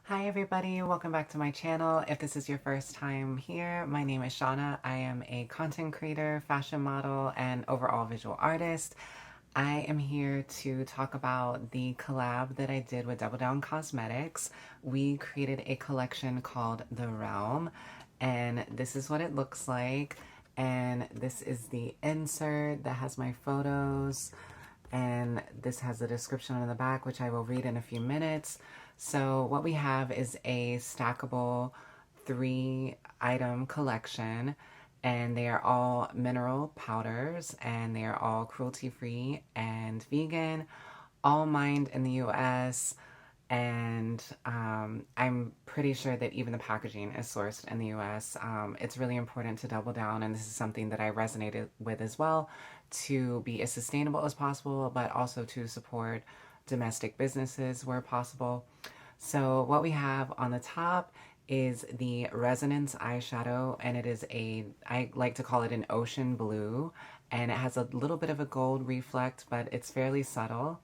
Hi everybody, welcome back to my channel. If this is your first time here, my name is Shauna. I am a content creator, fashion model, and overall visual artist. I am here to talk about the collab that I did with Doubledown Cosmetics. We created a collection called The Realm, and this is what it looks like. And this is the insert that has my photos, and this has a description on the back, which I will read in a few minutes. So what we have is a stackable 3-item collection, and they are all mineral powders, and they are all cruelty-free and vegan, all mined in the US, and I'm pretty sure that even the packaging is sourced in the US. It's really important to double down, and this is something that I resonated with as well, to be as sustainable as possible, but also to support domestic businesses where possible. So what we have on the top is the Resonance eyeshadow, and it is I like to call it an ocean blue, and it has a little bit of a gold reflect, but it's fairly subtle.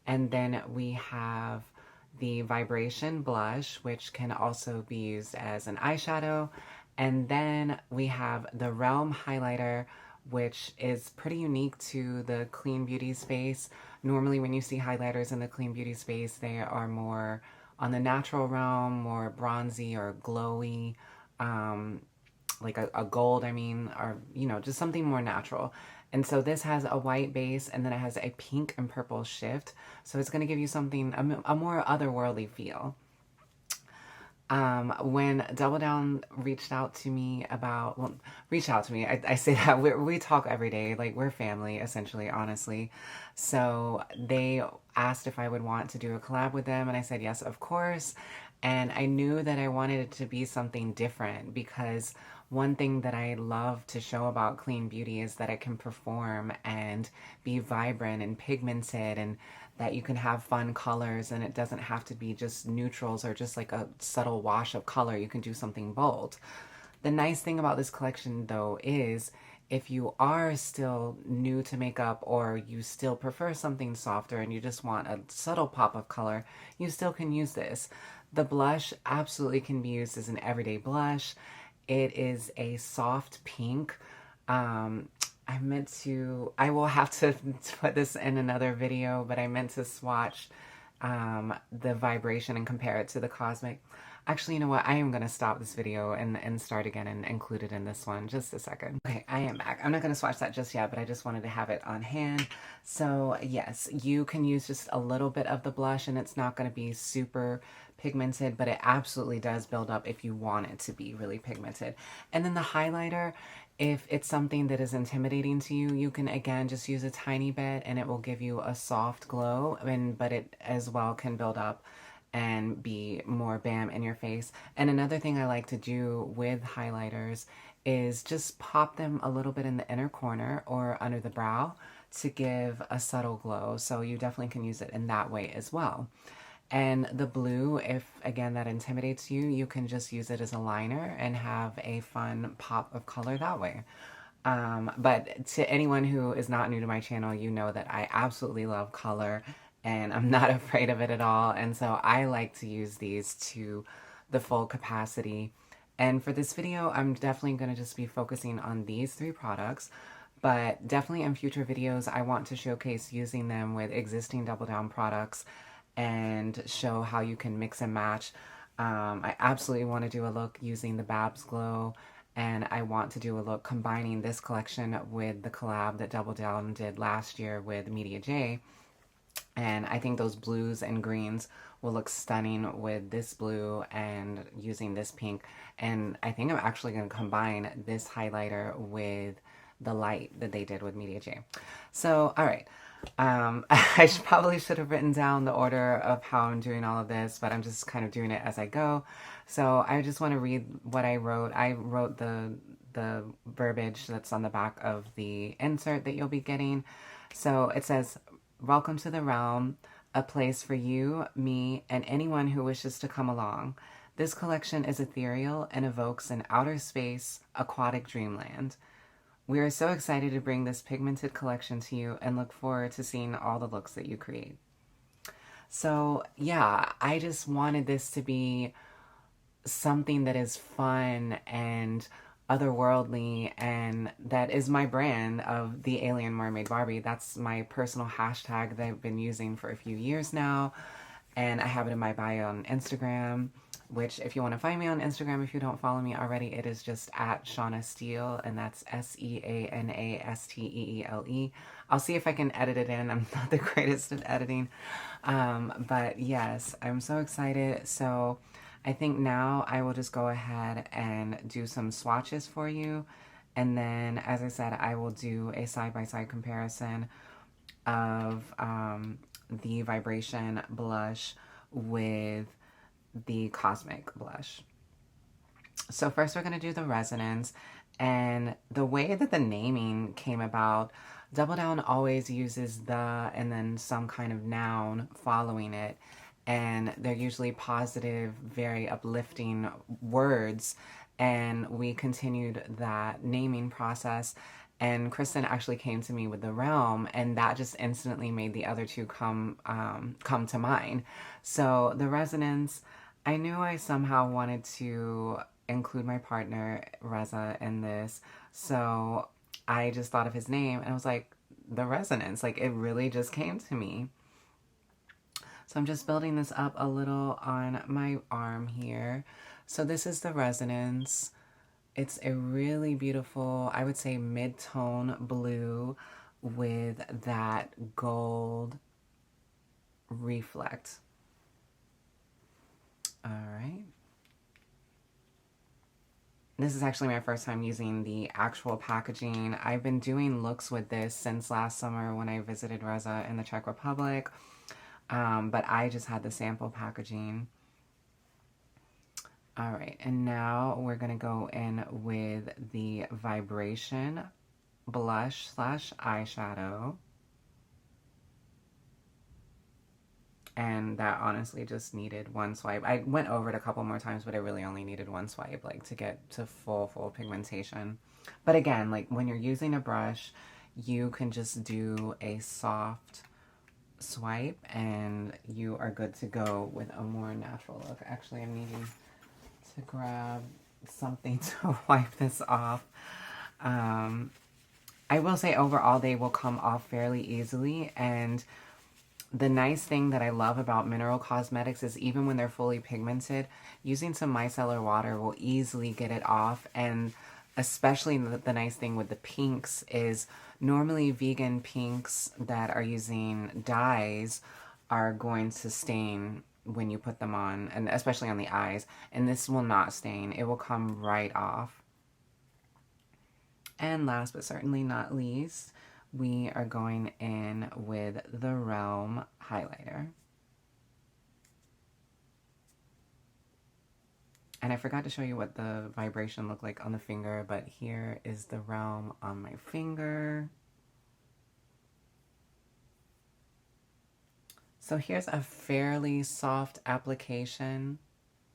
And then we have the Vibration blush, which can also be used as an eyeshadow. And then we have the Realm highlighter, which is pretty unique to the clean beauty space. Normally when you see highlighters in the clean beauty space, they are more on the natural realm, more bronzy or glowy, like a gold, I mean, or, just something more natural. And so this has a white base, and then it has a pink and purple shift. So it's going to give you something, a more otherworldly feel. When Doubledown reached out to me about, well, reach out to me, I say that we talk every day, like we're family, essentially, honestly. So they asked if I would want to do a collab with them, and I said yes, of course. And I knew that I wanted it to be something different, because one thing that I love to show about clean beauty is that it can perform and be vibrant and pigmented, and that you can have fun colors, and it doesn't have to be just neutrals or just like a subtle wash of color. You can do something bold. The nice thing about this collection, though, is if you are still new to makeup, or you still prefer something softer and you just want a subtle pop of color, you still can use this. The blush absolutely can be used as an everyday blush. It is a soft pink. I will have to put this in another video, but I meant to swatch the Vibration and compare it to the Cosmic. Actually, you know what? I am going to stop this video and start again and include it in this one. Just a second. Okay, I am back. I'm not going to swatch that just yet, but I just wanted to have it on hand. So yes, you can use just a little bit of the blush, and it's not going to be super pigmented, but it absolutely does build up if you want it to be really pigmented. And then the highlighter, if it's something that is intimidating to you, you can again just use a tiny bit, and it will give you a soft glow, but it as well can build up and be more bam in your face. And another thing I like to do with highlighters is just pop them a little bit in the inner corner or under the brow to give a subtle glow. So you definitely can use it in that way as well. And the blue, if again that intimidates you, you can just use it as a liner and have a fun pop of color that way. But to anyone who is not new to my channel, you know that I absolutely love color, and I'm not afraid of it at all. And so I like to use these to the full capacity. And for this video, I'm definitely going to just be focusing on these 3 products. But definitely in future videos, I want to showcase using them with existing Doubledown products and show how you can mix and match. I absolutely want to do a look using the Babs Glow, and I want to do a look combining this collection with the collab that Doubledown did last year with Media J. And I think those blues and greens will look stunning with this blue and using this pink. And I think I'm actually going to combine this highlighter with the light that they did with Media J. So, all right. I probably should have written down the order of how I'm doing all of this, but I'm just kind of doing it as I go. So I just want to read what I wrote. I wrote the verbiage that's on the back of the insert that you'll be getting. So it says, "Welcome to the Realm, a place for you, me, and anyone who wishes to come along. This collection is ethereal and evokes an outer space, aquatic dreamland. We are so excited to bring this pigmented collection to you and look forward to seeing all the looks that you create." So yeah, I just wanted this to be something that is fun and otherworldly, and that is my brand of the Alien Mermaid Barbie. That's my personal hashtag that I've been using for a few years now, and I have it in my bio on Instagram, which if you want to find me on Instagram, if you don't follow me already, it is just at Seana Steele, and that's Seanasteele. I'll see if I can edit it in. I'm not the greatest at editing. But yes, I'm so excited. So I think now I will just go ahead and do some swatches for you. And then, as I said, I will do a side-by-side comparison of the Vibration blush with the Cosmic blush. So first we're going to do the resonance, and the way that the naming came about, Doubledown always uses the and then some kind of noun following it, and they're usually positive, very uplifting words, and we continued that naming process, and Kristen actually came to me with the realm, and that just instantly made the other two come to mind. So the resonance, I knew I somehow wanted to include my partner Reza in this, so I just thought of his name and I was like, the resonance, like it really just came to me. So I'm just building this up a little on my arm here. So this is the resonance. It's a really beautiful, I would say mid-tone blue with that gold reflect. All right. This is actually my first time using the actual packaging. I've been doing looks with this since last summer when I visited Reza in the Czech Republic, but I just had the sample packaging. All right, and now we're gonna go in with the Vibration blush slash eyeshadow. And that honestly just needed one swipe. I went over it a couple more times, but I really only needed one swipe, like to get to full pigmentation. But again, like when you're using a brush, you can just do a soft swipe and you are good to go with a more natural look. Actually, I'm needing to grab something to wipe this off. I will say overall they will come off fairly easily, and the nice thing that I love about mineral cosmetics is even when they're fully pigmented, using some micellar water will easily get it off. And especially the nice thing with the pinks is normally vegan pinks that are using dyes are going to stain when you put them on, and especially on the eyes. And this will not stain. It will come right off. And last but certainly not least, we are going in with the Realm highlighter. And I forgot to show you what the vibration looked like on the finger, but here is the Realm on my finger. So here's a fairly soft application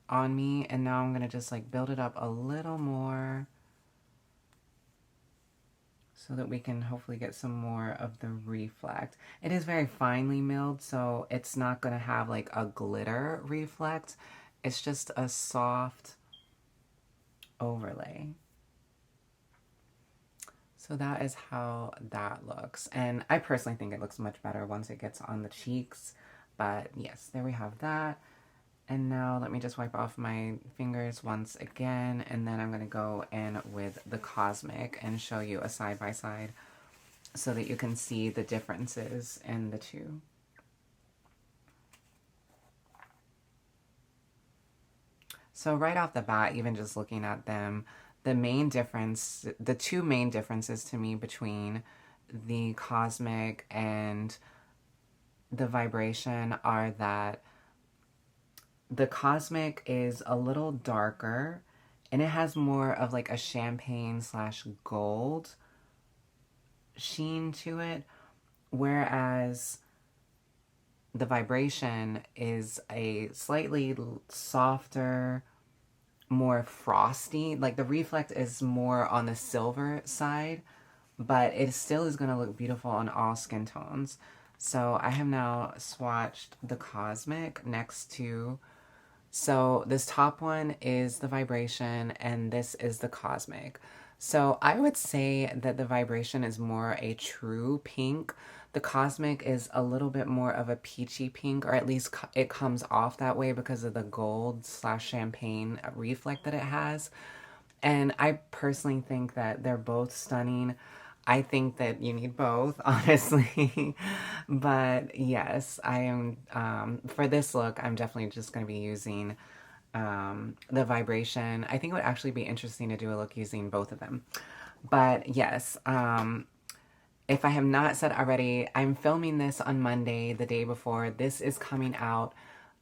on me, and now I'm gonna just like build it up a little more so that we can hopefully get some more of the reflect. It is very finely milled, so it's not going to have like a glitter reflect. It's just a soft overlay. So that is how that looks. And I personally think it looks much better once it gets on the cheeks. But yes, there we have that. And now let me just wipe off my fingers once again, and then I'm going to go in with the Cosmic and show you a side-by-side so that you can see the differences in the two. So right off the bat, even just looking at them, the two main differences to me between the Cosmic and the Vibration are that the Cosmic is a little darker and it has more of like a champagne slash gold sheen to it, whereas the Vibration is a slightly softer, more frosty. Like the reflect is more on the silver side, but it still is going to look beautiful on all skin tones. So I have now swatched the Cosmic next to, so this top one is the Vibration and this is the Cosmic. So I would say that the Vibration is more a true pink. The Cosmic is a little bit more of a peachy pink, or at least it comes off that way because of the gold slash champagne reflect that it has. And I personally think that they're both stunning. I think that you need both, honestly. But yes, I am, for this look, I'm definitely just going to be using the Vibration. I think it would actually be interesting to do a look using both of them. But yes, if I have not said already, I'm filming this on Monday, the day before. This is coming out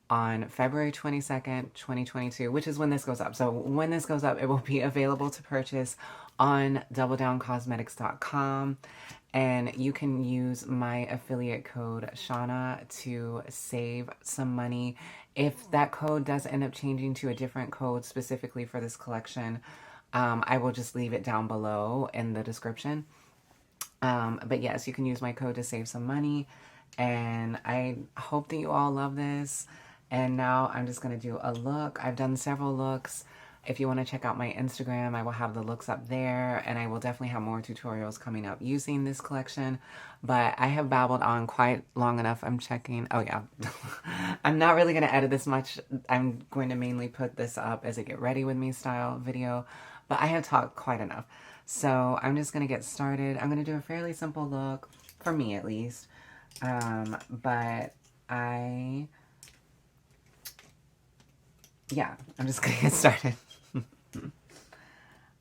on February 22nd, 2022, which is when this goes up. So when this goes up, it will be available to purchase on doubledowncosmetics.com. And you can use my affiliate code Seana to save some money. If that code does end up changing to a different code specifically for this collection, I will just leave it down below in the description. But yes, you can use my code to save some money. And I hope that you all love this. And now I'm just going to do a look. I've done several looks. If you want to check out my Instagram, I will have the looks up there. And I will definitely have more tutorials coming up using this collection. But I have babbled on quite long enough. I'm checking. Oh, yeah. I'm not really going to edit this much. I'm going to mainly put this up as a get ready with me style video. But I have talked quite enough. So I'm just going to get started. I'm going to do a fairly simple look, for me at least. But yeah, I'm just going to get started.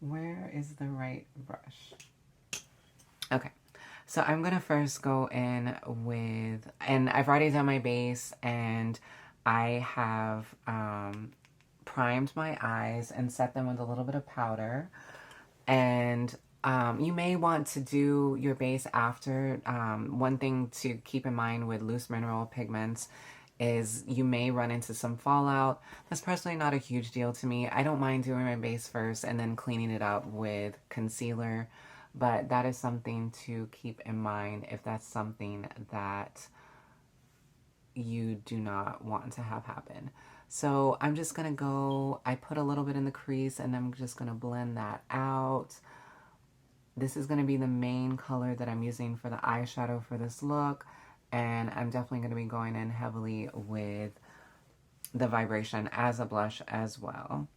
Where is the right brush? Okay, so I'm going to first go in with, and I've already done my base, and I have primed my eyes and set them with a little bit of powder. And you may want to do your base after. One thing to keep in mind with loose mineral pigments is you may run into some fallout. That's personally not a huge deal to me. I don't mind doing my base first and then cleaning it up with concealer, but that is something to keep in mind if that's something that you do not want to have happen. So I'm just going to go, I put a little bit in the crease and I'm just going to blend that out. This is going to be the main color that I'm using for the eyeshadow for this look. And I'm definitely going to be going in heavily with the Vibration as a blush as well.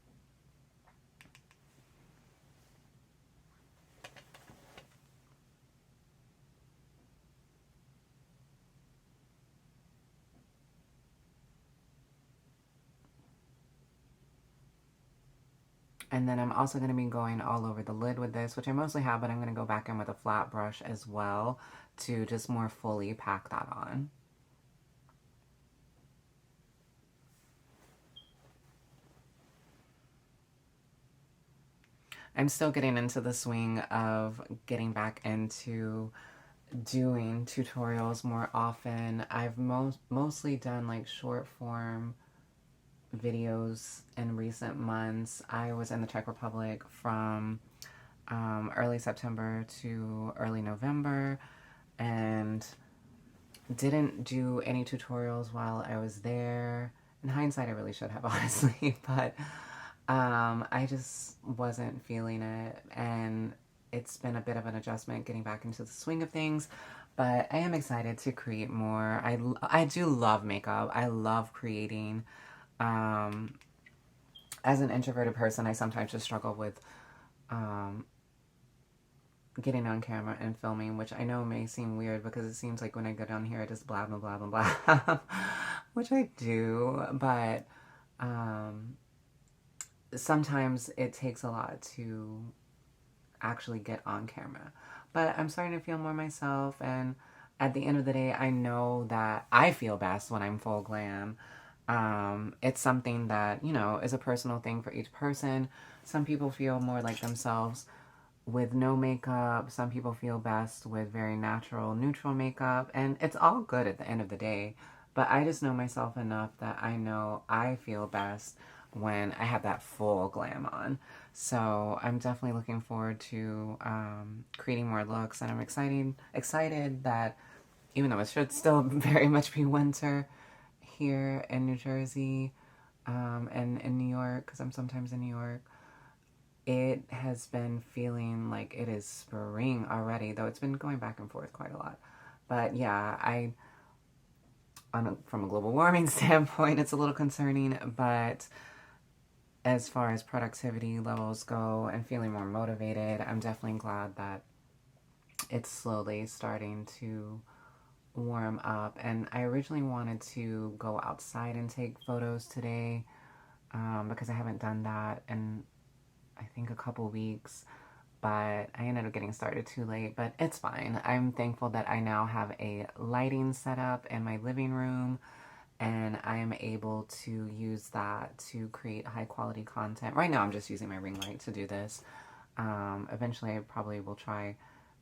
And then I'm also going to be going all over the lid with this, which I mostly have, but I'm going to go back in with a flat brush as well to just more fully pack that on. I'm still getting into the swing of getting back into doing tutorials more often. I've mostly done like short form videos in recent months. I was in the Czech Republic from early September to early November and didn't do any tutorials while I was there. In hindsight, I really should have, honestly, but I just wasn't feeling it, and it's been a bit of an adjustment getting back into the swing of things, but I am excited to create more. I do love makeup. I love creating. As an introverted person, I sometimes just struggle with getting on camera and filming, which I know may seem weird because it seems like when I go down here I just blah blah blah blah blah, which I do, but sometimes it takes a lot to actually get on camera. But I'm starting to feel more myself, and at the end of the day, I know that I feel best when I'm full glam. It's something that, you know, is a personal thing for each person. Some people feel more like themselves with no makeup. Some people feel best with very natural, neutral makeup. And it's all good at the end of the day. But I just know myself enough that I know I feel best when I have that full glam on. So I'm definitely looking forward to creating more looks. And I'm excited that even though it should still very much be winter here in New Jersey, and in New York, because I'm sometimes in New York, it has been feeling like it is spring already, though it's been going back and forth quite a lot. But yeah, from a global warming standpoint, it's a little concerning, but as far as productivity levels go and feeling more motivated, I'm definitely glad that it's slowly starting to warm up. And I originally wanted to go outside and take photos today, because I haven't done that in I think a couple weeks, but I ended up getting started too late, but it's fine. I'm thankful that I now have a lighting setup in my living room, and I am able to use that to create high quality content. Right now I'm just using my ring light to do this. Eventually I probably will try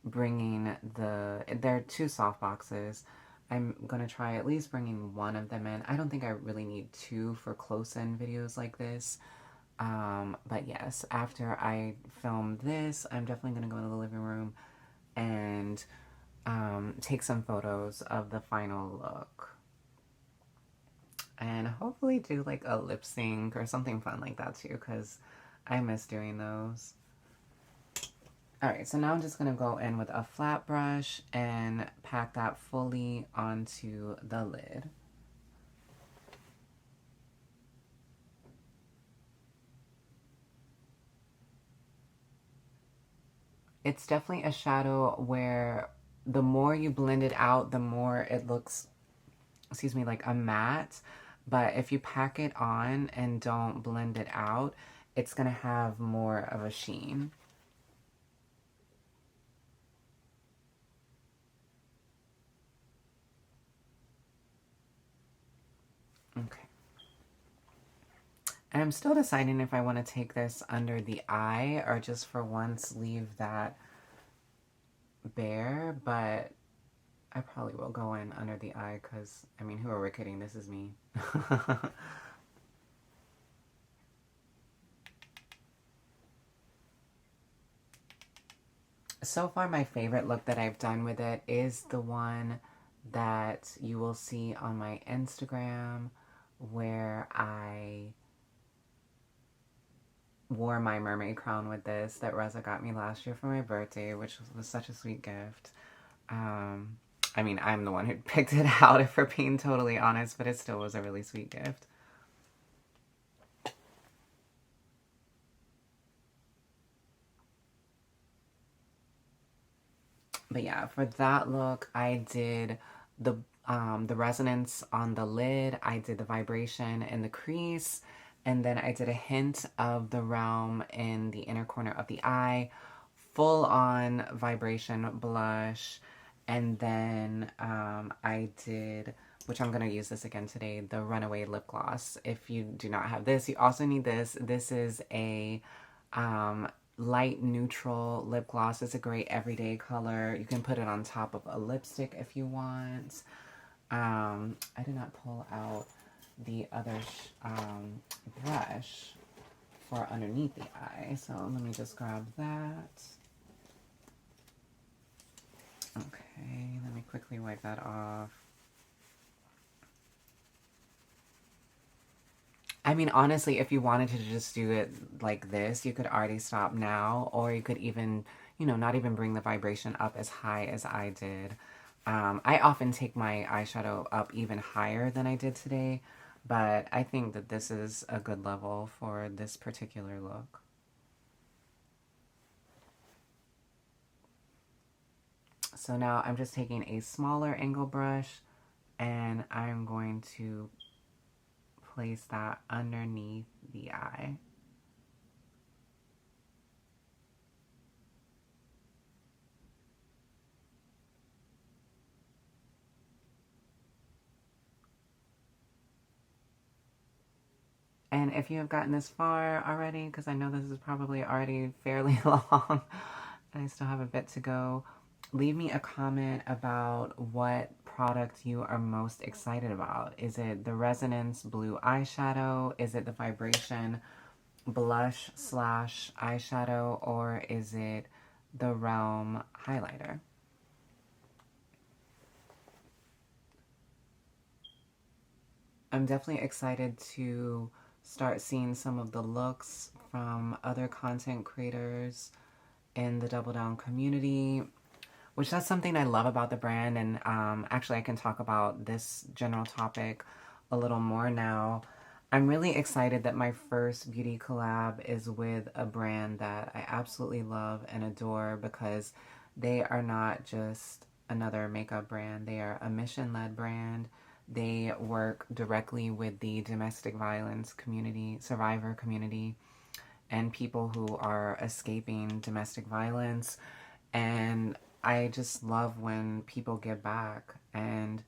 bringing there are two soft boxes. I'm gonna try at least bringing one of them in. I don't think I really need two for close-in videos like this. But yes, after I film this, I'm definitely gonna go into the living room and take some photos of the final look. And hopefully do like a lip sync or something fun like that too, because I miss doing those. Alright, so now I'm just going to go in with a flat brush and pack that fully onto the lid. It's definitely a shadow where the more you blend it out, the more it looks, excuse me, like a matte. But if you pack it on and don't blend it out, it's going to have more of a sheen. Okay. And I'm still deciding if I want to take this under the eye or just for once leave that bare, but I probably will go in under the eye because, I mean, who are we kidding? This is me. So far, my favorite look that I've done with it is the one that you will see on my Instagram where I wore my mermaid crown with this that Reza got me last year for my birthday, which was such a sweet gift. I mean, I'm the one who picked it out, if we're being totally honest, but it still was a really sweet gift. But yeah, for that look, I did the resonance on the lid, I did the vibration in the crease, and then I did a hint of the realm in the inner corner of the eye, full on vibration blush, and then I did, which I'm going to use this again today, the Runaway Lip Gloss. If you do not have this, you also need this. This is a light neutral lip gloss. It's a great everyday color. You can put it on top of a lipstick if you want. I did not pull out the other brush for underneath the eye, so let me just grab that. Okay, let me quickly wipe that off. I mean, honestly, if you wanted to just do it like this, you could already stop now, or you could even, you know, not even bring the vibration up as high as I did. I often take my eyeshadow up even higher than I did today, but I think that this is a good level for this particular look. So now I'm just taking a smaller angle brush and I'm going to place that underneath the eye. And if you have gotten this far already, because I know this is probably already fairly long, and I still have a bit to go, leave me a comment about what product you are most excited about. Is it the Resonance Blue Eyeshadow? Is it the Vibration Blush slash Eyeshadow? Or is it the Realm Highlighter? I'm definitely excited to start seeing some of the looks from other content creators in the Double Down community, which that's something I love about the brand. And actually, I can talk about this general topic a little more now. I'm really excited that my first beauty collab is with a brand that I absolutely love and adore, because they are not just another makeup brand. They are a mission-led brand. They work directly with the domestic violence community, survivor community, and people who are escaping domestic violence. And I just love when people give back, and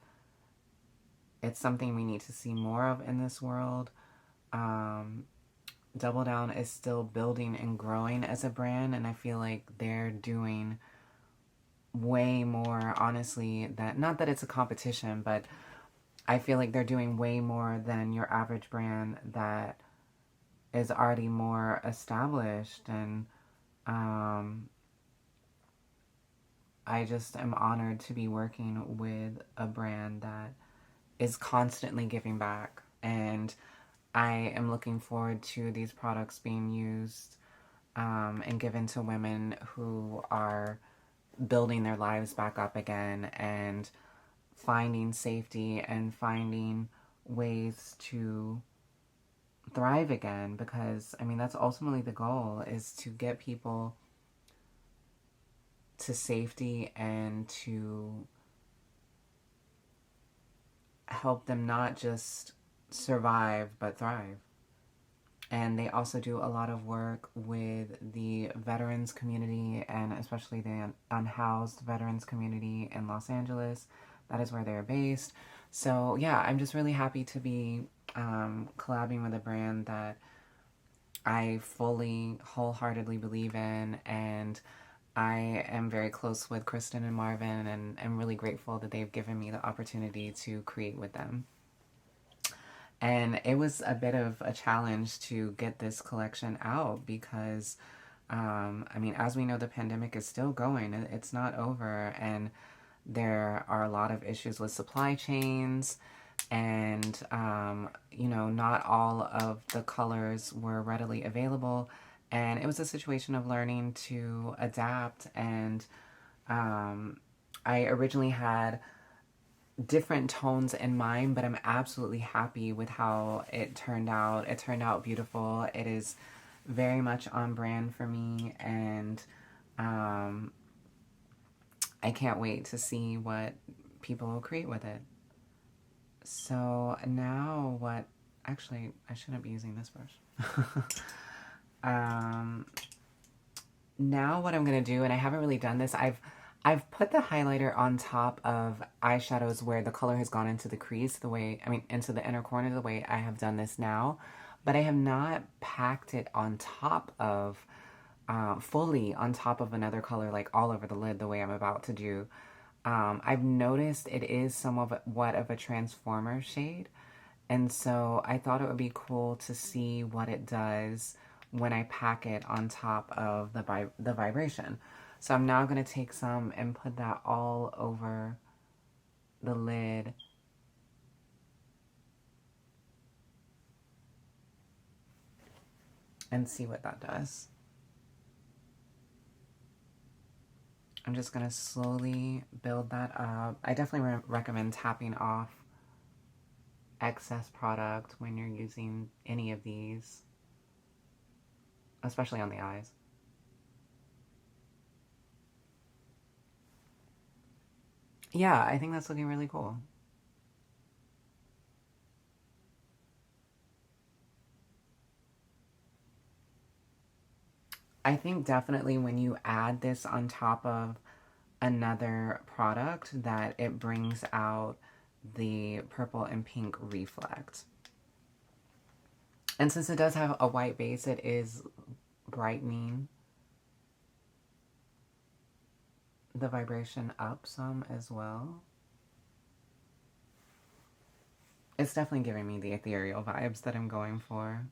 it's something we need to see more of in this world. Um, Double Down is still building and growing as a brand, and I feel like they're doing way more, honestly, that not that it's a competition, but I feel like they're doing way more than your average brand that is already more established. And I just am honored to be working with a brand that is constantly giving back. And I am looking forward to these products being used and given to women who are building their lives back up again and finding safety and finding ways to thrive again. Because, I mean, that's ultimately the goal, is to get people to safety and to help them not just survive but thrive. And they also do a lot of work with the veterans community, and especially the unhoused veterans community in Los Angeles. That is where they're based. So yeah, I'm just really happy to be collabing with a brand that I fully, wholeheartedly believe in. And I am very close with Kristen and Marvin, and I'm really grateful that they've given me the opportunity to create with them. And it was a bit of a challenge to get this collection out because, I mean, as we know, the pandemic is still going. It's not over. And there are a lot of issues with supply chains. And, you know, not all of the colors were readily available. And it was a situation of learning to adapt. And I originally had different tones in mind, but I'm absolutely happy with how it turned out. It turned out beautiful. It is very much on brand for me, and I can't wait to see what people will create with it. So now what, actually, I shouldn't be using this brush. Now what I'm going to do, and I haven't really done this, I've put the highlighter on top of eyeshadows where the color has gone into the crease the way, I mean, into the inner corner the way I have done this now. But I have not packed it on top of, fully on top of another color, like all over the lid the way I'm about to do. I've noticed it is somewhat of a transformer shade. And so I thought it would be cool to see what it does when I pack it on top of the vibration. So I'm now going to take some and put that all over the lid. And see what that does. I'm just going to slowly build that up. I definitely recommend tapping off excess product when you're using any of these, especially on the eyes. Yeah, I think that's looking really cool. I think definitely when you add this on top of another product, that it brings out the purple and pink reflect. And since it does have a white base, it is brightening the vibration up some as well. It's definitely giving me the ethereal vibes that I'm going for.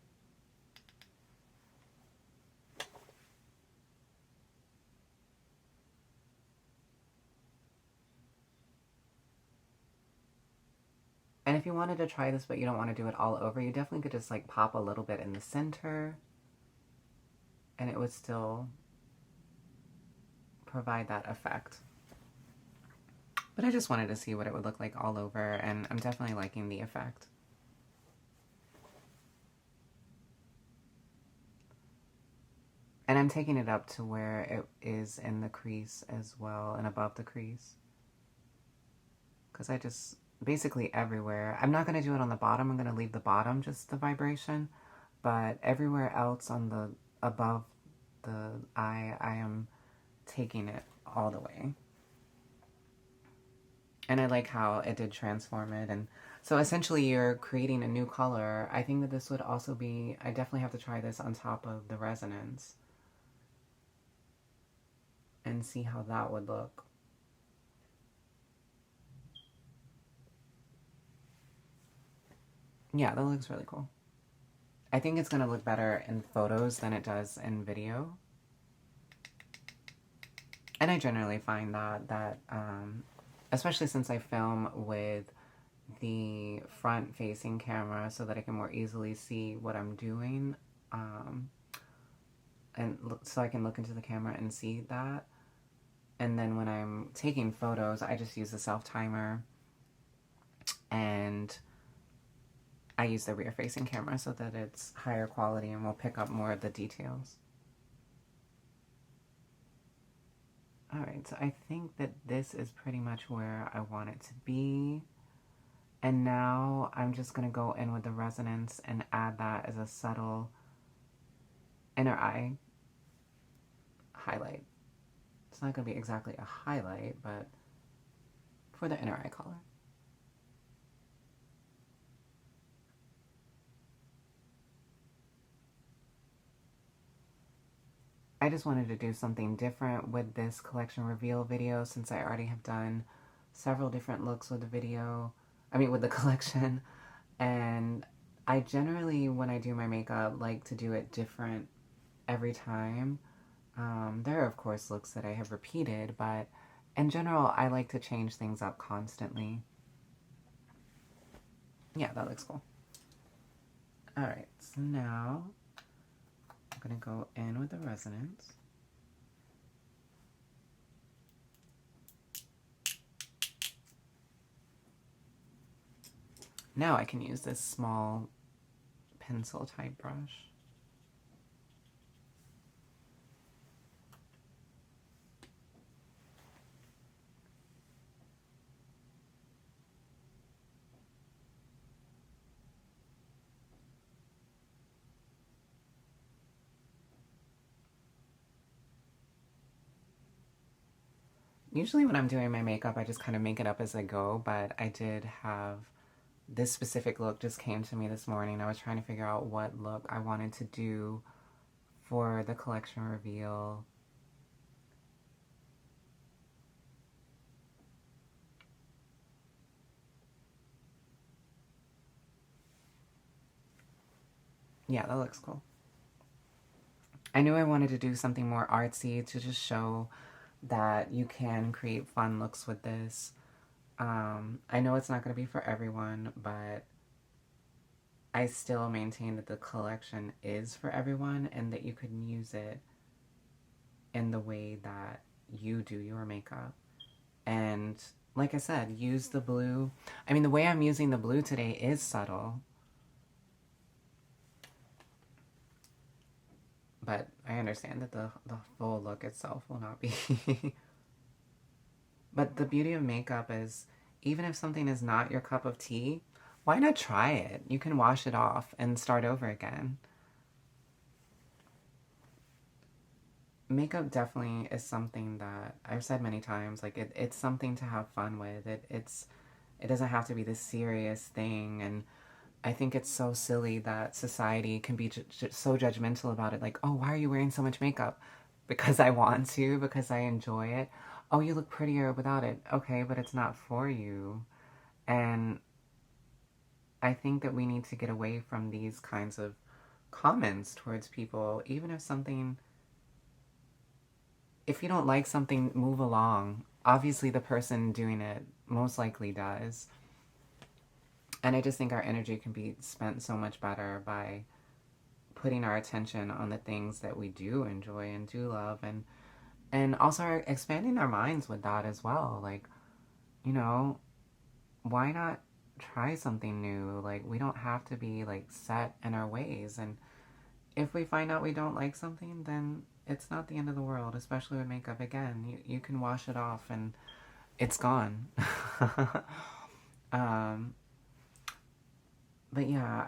And if you wanted to try this, but you don't want to do it all over, you definitely could just like pop a little bit in the center and it would still provide that effect. But I just wanted to see what it would look like all over, and I'm definitely liking the effect. And I'm taking it up to where it is in the crease as well and above the crease. Because I just, basically everywhere. I'm not going to do it on the bottom. I'm going to leave the bottom just the vibration. But everywhere else on the, above the eye, I am taking it all the way. And I like how it did transform it. And so essentially you're creating a new color. I think that this would also be, I definitely have to try this on top of the resonance and see how that would look. Yeah, that looks really cool. I think it's going to look better in photos than it does in video. And I generally find that especially since I film with the front-facing camera so that I can more easily see what I'm doing, and so I can look into the camera and see that. And then when I'm taking photos, I just use the self-timer, and I use the rear-facing camera so that it's higher quality and will pick up more of the details. Alright, so I think that this is pretty much where I want it to be. And now I'm just going to go in with the resonance and add that as a subtle inner eye highlight. It's not going to be exactly a highlight, but for the inner eye color. I just wanted to do something different with this collection reveal video since I already have done several different looks with the video. With the collection. And I generally, when I do my makeup, like to do it different every time. There are, of course, looks that I have repeated, but in general, I like to change things up constantly. Yeah, that looks cool. Alright, so now I'm going to go in with the resonance. Now I can use this small pencil type brush. Usually when I'm doing my makeup, I just kind of make it up as I go, but I did have this specific look just came to me this morning. I was trying to figure out what look I wanted to do for the collection reveal. Yeah, that looks cool. I knew I wanted to do something more artsy to just show that you can create fun looks with this. I know it's not going to be for everyone, but I still maintain that the collection is for everyone and that you can use it in the way that you do your makeup. And like I said, use the blue. The way I'm using the blue today is subtle. But I understand that the full look itself will not be. But the beauty of makeup is, even if something is not your cup of tea, why not try it? You can wash it off and start over again. Makeup definitely is something that I've said many times, like it's something to have fun with. It doesn't have to be this serious thing, and I think it's so silly that society can be so judgmental about it. Like, oh, why are you wearing so much makeup? Because I want to, because I enjoy it. Oh, you look prettier without it. Okay, but it's not for you. And I think that we need to get away from these kinds of comments towards people. Even if if you don't like something, move along. Obviously, the person doing it most likely does. And I just think our energy can be spent so much better by putting our attention on the things that we do enjoy and do love, and also expanding our minds with that as well. Like, you know, why not try something new? Like, we don't have to be like set in our ways. And if we find out we don't like something, then it's not the end of the world, especially with makeup. Again, you can wash it off and it's gone. um, but yeah,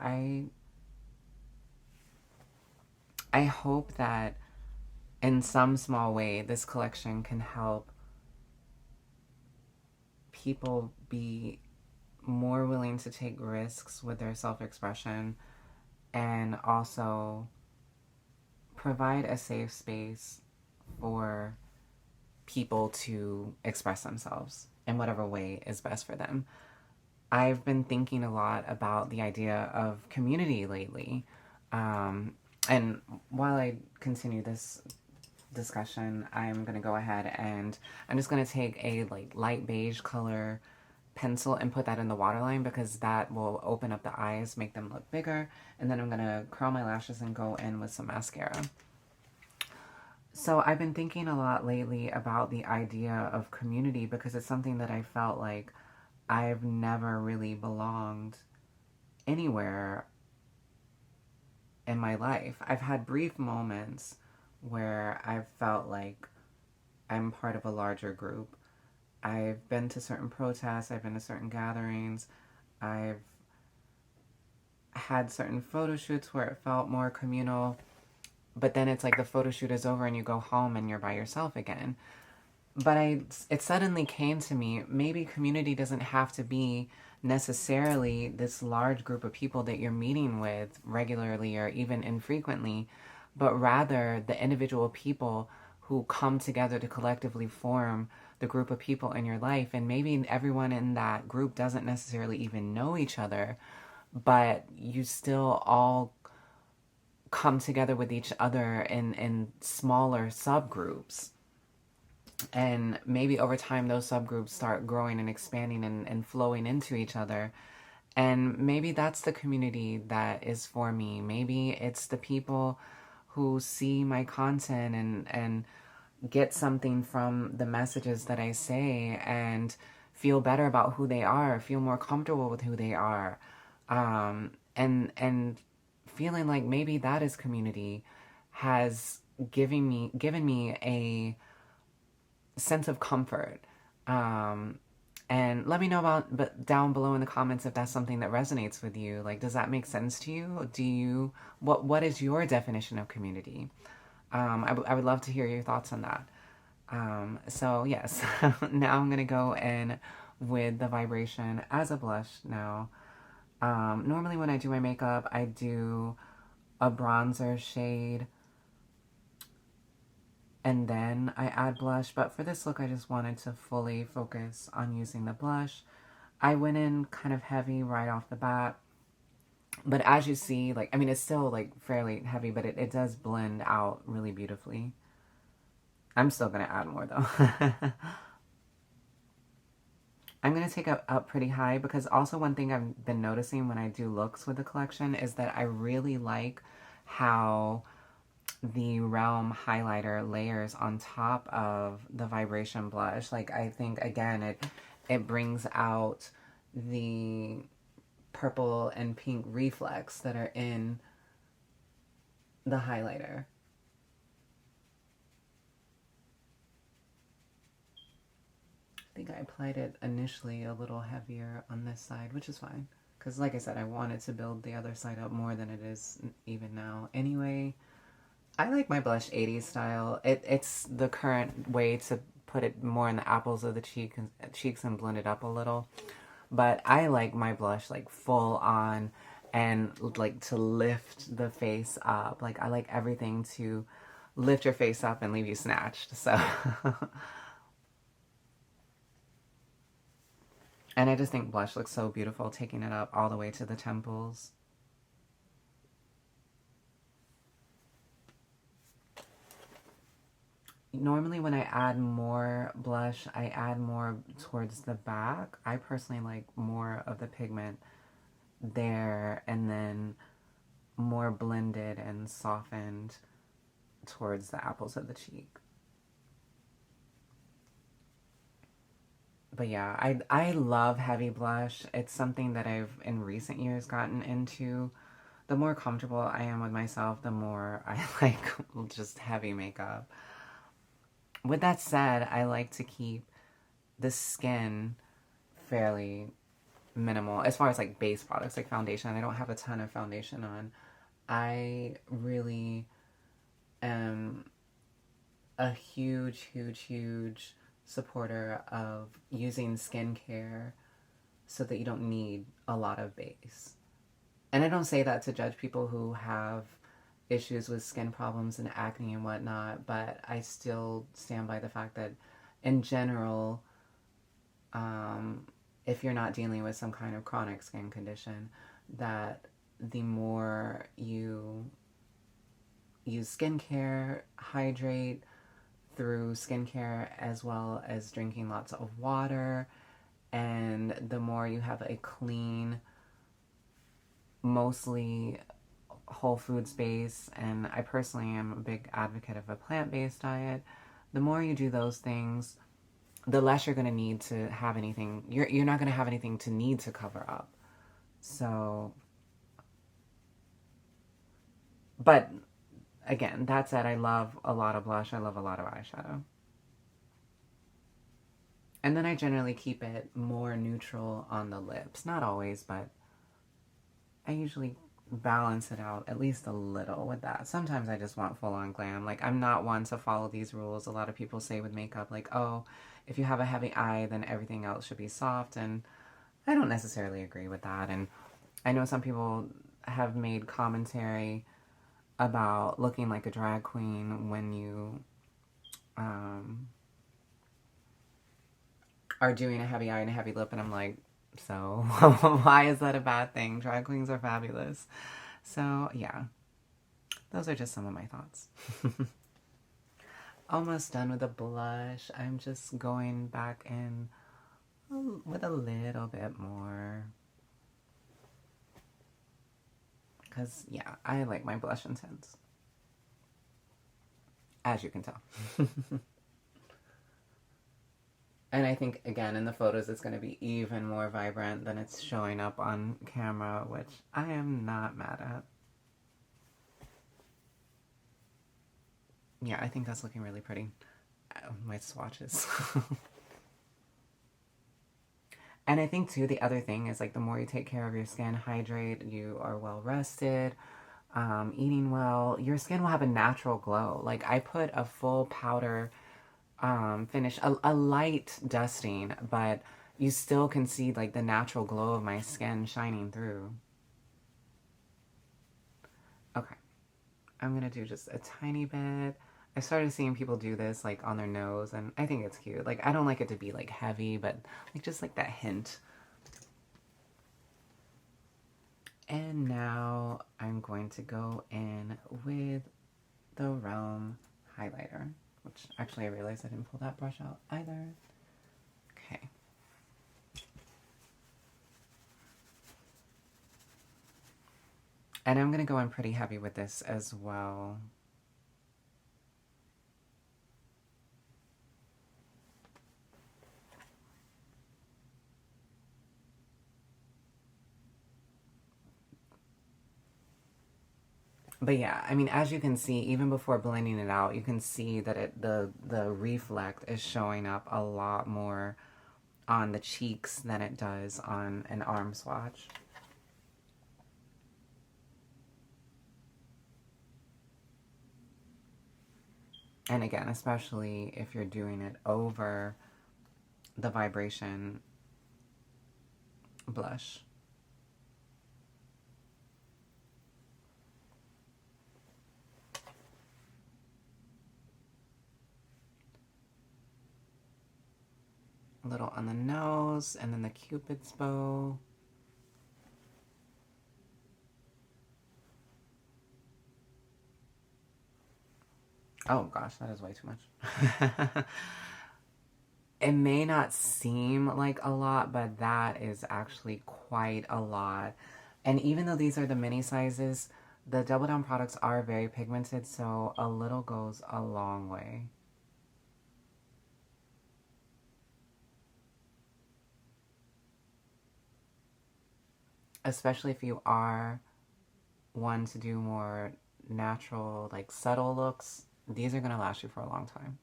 I hope that in some small way this collection can help people be more willing to take risks with their self-expression, and also provide a safe space for people to express themselves in whatever way is best for them. I've been thinking a lot about the idea of community lately. And while I continue this discussion, I'm going to go ahead and I'm just going to take a like light beige color pencil and put that in the waterline, because that will open up the eyes, make them look bigger. And then I'm going to curl my lashes and go in with some mascara. So I've been thinking a lot lately about the idea of community, because it's something that I felt like I've never really belonged anywhere in my life. I've had brief moments where I've felt like I'm part of a larger group. I've been to certain protests, I've been to certain gatherings, I've had certain photo shoots where it felt more communal, but then it's like the photo shoot is over and you go home and you're by yourself again. But it suddenly came to me, maybe community doesn't have to be necessarily this large group of people that you're meeting with regularly or even infrequently, but rather the individual people who come together to collectively form the group of people in your life. And maybe everyone in that group doesn't necessarily even know each other, but you still all come together with each other in smaller subgroups. And maybe over time those subgroups start growing and expanding and flowing into each other. And maybe that's the community that is for me. Maybe it's the people who see my content and get something from the messages that I say and feel better about who they are, feel more comfortable with who they are. And feeling like maybe that is community has given me a sense of comfort. And let me know but down below in the comments if that's something that resonates with you. Like, does that make sense to you? What is your definition of community? I would love to hear your thoughts on that. So yes, now I'm gonna go in with the vibration as a blush now. Normally when I do my makeup, I do a bronzer shade and then I add blush, but for this look I just wanted to fully focus on using the blush. I went in kind of heavy right off the bat, but as you see, like, I mean, it's still like fairly heavy, but it does blend out really beautifully. I'm still gonna add more though. I'm gonna take it up pretty high, because also one thing I've been noticing when I do looks with the collection is that I really like how the Realm highlighter layers on top of the vibration blush. Like, I think again it brings out the purple and pink reflex that are in the highlighter. I think I applied it initially a little heavier on this side, which is fine, because like I said, I wanted to build the other side up more than it is even now. Anyway, I like my blush 80s style. It's the current way to put it more in the apples of the cheeks and blend it up a little. But I like my blush like full on and like to lift the face up. Like, I like everything to lift your face up and leave you snatched. So and I just think blush looks so beautiful, taking it up all the way to the temples. Normally when I add more blush, I add more towards the back. I personally like more of the pigment there and then more blended and softened towards the apples of the cheek. But yeah, I love heavy blush. It's something that I've in recent years gotten into. The more comfortable I am with myself, the more I like just heavy makeup. With that said, I like to keep the skin fairly minimal as far as like base products like foundation. I don't have a ton of foundation on. I really am a huge supporter of using skincare so that you don't need a lot of base. And I don't say that to judge people who have issues with skin problems and acne and whatnot, but I still stand by the fact that in general, if you're not dealing with some kind of chronic skin condition, that the more you use skincare, hydrate through skincare, as well as drinking lots of water, and the more you have a clean, mostly whole foods base, and I personally am a big advocate of a plant-based diet, the more you do those things, the less you're going to need to have anything. You're not going to have anything to need to cover up. So, but again, that said, I love a lot of blush. I love a lot of eyeshadow. And then I generally keep it more neutral on the lips. Not always, but I usually balance it out at least a little with that. Sometimes I just want full-on glam. Like, I'm not one to follow these rules. A lot of people say with makeup, like, oh, if you have a heavy eye, then everything else should be soft. And I don't necessarily agree with that. And I know some people have made commentary about looking like a drag queen when you are doing a heavy eye and a heavy lip, and I'm like, so why is that a bad thing? Drag queens are fabulous. So yeah, those are just some of my thoughts. Almost done with the blush. I'm just going back in with a little bit more. Because, yeah, I like my blush intense. As you can tell. And I think, again, in the photos, it's going to be even more vibrant than it's showing up on camera, which I am not mad at. Yeah, I think that's looking really pretty. My swatches. And I think, too, the other thing is, like, the more you take care of your skin, hydrate, you are well rested, eating well, your skin will have a natural glow. Like, I put a full powder finish, a light dusting, but you still can see like the natural glow of my skin shining through. Okay, I'm gonna do just a tiny bit. I started seeing people do this like on their nose, and I think it's cute. Like, I don't like it to be like heavy, but like just like that hint. And now I'm going to go in with the Realm highlighter. Which, actually, I realized I didn't pull that brush out either. Okay. And I'm going to go in pretty heavy with this as well. But yeah, I mean, as you can see, even before blending it out, you can see that the reflect is showing up a lot more on the cheeks than it does on an arm swatch. And again, especially if you're doing it over the vibration blush. A little on the nose, and then the Cupid's bow. Oh gosh, that is way too much. It may not seem like a lot, but that is actually quite a lot And even though these are the mini sizes, the Double Down products are very pigmented, so a little goes a long way. Especially if you are one to do more natural, like subtle looks, these are going to last you for a long time.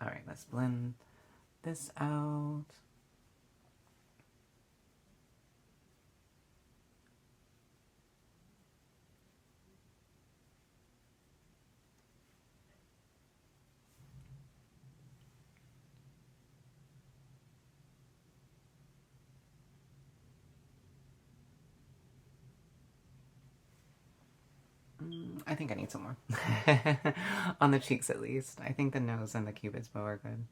All right, let's blend this out. I think I need some more. On the cheeks at least. I think the nose and the cupid's bow are good.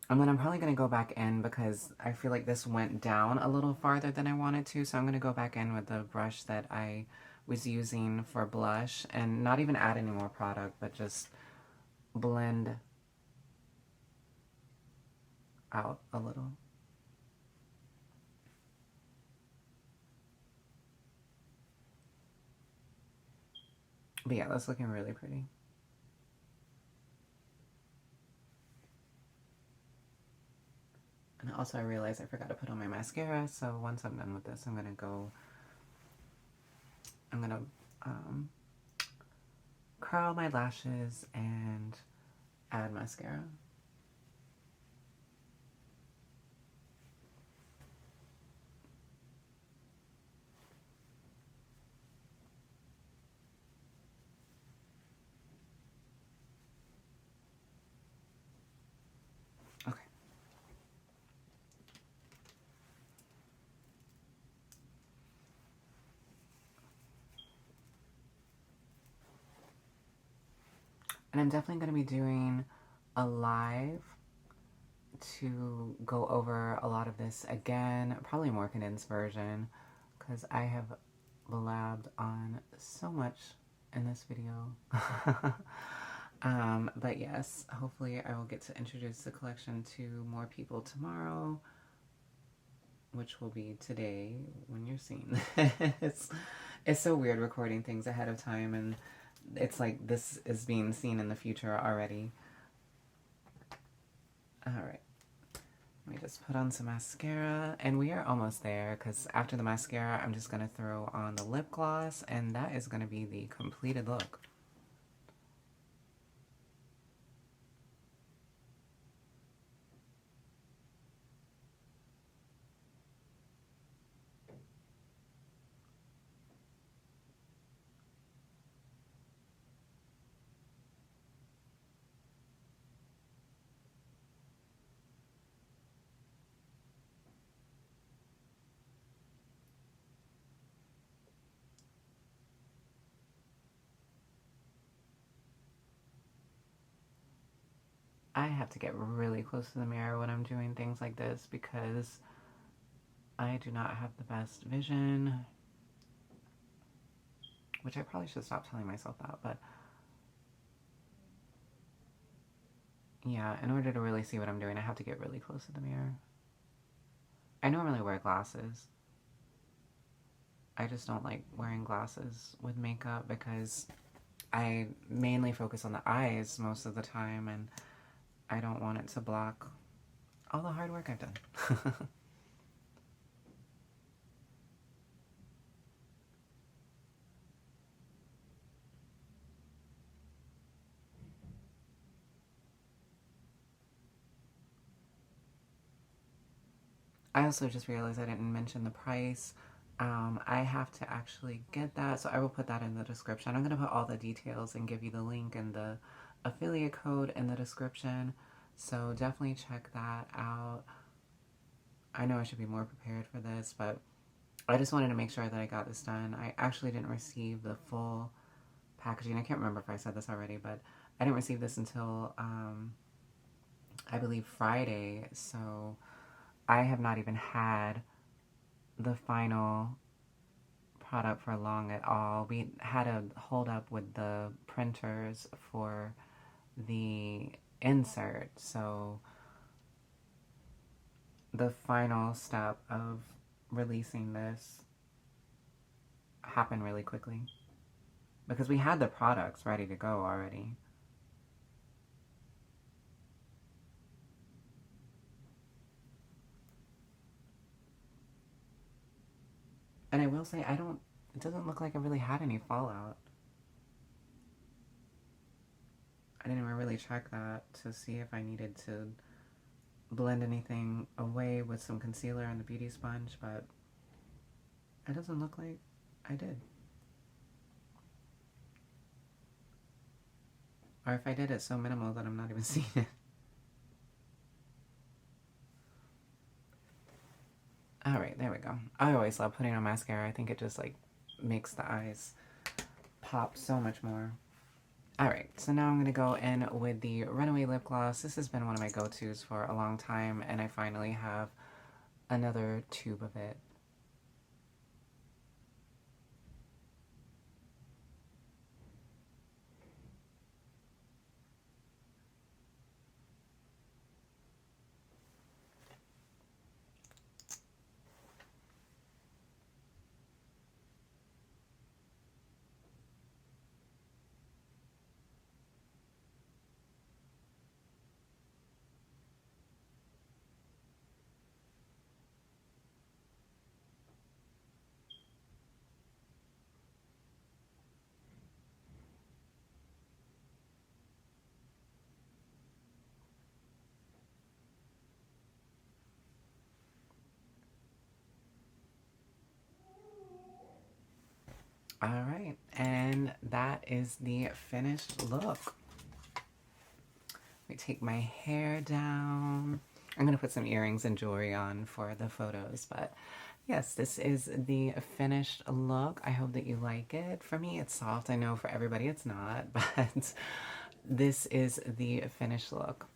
And then I'm probably going to go back in because I feel like this went down a little farther than I wanted to. So I'm going to go back in with the brush that I was using for blush and not even add any more product, but just blend out a little. But yeah, that's looking really pretty. And also I realized I forgot to put on my mascara, so once I'm done with this, I'm gonna curl my lashes and add mascara. Okay. And I'm definitely going to be doing a live to go over a lot of this again, probably more condensed version, because I have blabbed on so much in this video. But yes, hopefully I will get to introduce the collection to more people tomorrow, which will be today when you're seeing this. It's so weird recording things ahead of time, and it's like this is being seen in the future already. Alright, let me just put on some mascara, and we are almost there, because after the mascara, I'm just going to throw on the lip gloss, and that is going to be the completed look. I have to get really close to the mirror when I'm doing things like this because I do not have the best vision, which I probably should stop telling myself that, but yeah, in order to really see what I'm doing, I have to get really close to the mirror. I normally wear glasses. I just don't like wearing glasses with makeup because I mainly focus on the eyes most of the time, and I don't want it to block all the hard work I've done. I also just realized I didn't mention the price. I have to actually get that, so I will put that in the description. I'm going to put all the details and give you the link and the affiliate code in the description, so definitely check that out. I know I should be more prepared for this, but I just wanted to make sure that I got this done. I actually didn't receive the full packaging. I can't remember if I said this already, but I didn't receive this until, I believe, Friday, so I have not even had the final product for long at all. We had a hold up with the printers for the insert, so the final step of releasing this happened really quickly because we had the products ready to go already. And I will say, it doesn't look like I really had any fallout. I didn't even really check that to see if I needed to blend anything away with some concealer and the beauty sponge, but it doesn't look like I did. Or if I did, it's so minimal that I'm not even seeing it. Alright, there we go. I always love putting on mascara. I think it just like makes the eyes pop so much more. Alright, so now I'm going to go in with the Runaway Lip Gloss. This has been one of my go-tos for a long time, and I finally have another tube of it. Alright, and that is the finished look. Let me take my hair down. I'm going to put some earrings and jewelry on for the photos, but yes, this is the finished look. I hope that you like it. For me, it's soft. I know for everybody it's not, but this is the finished look.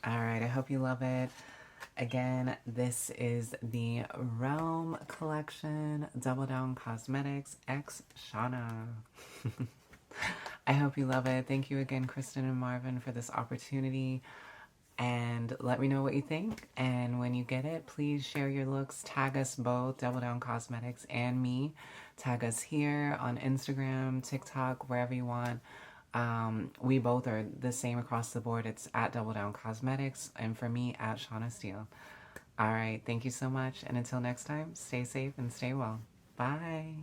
Alright, I hope you love it. Again, this is the Realm Collection Doubledown Cosmetics X Seana. I hope you love it. Thank you again, Kristen and Marvin, for this opportunity. And let me know what you think. And when you get it, please share your looks. Tag us both, Doubledown Cosmetics and me. Tag us here on Instagram, TikTok, wherever you want. We both are the same across the board. It's at Doubledown Cosmetics, and for me, at Seana Steele. All right, thank you so much. And until next time, stay safe and stay well. Bye.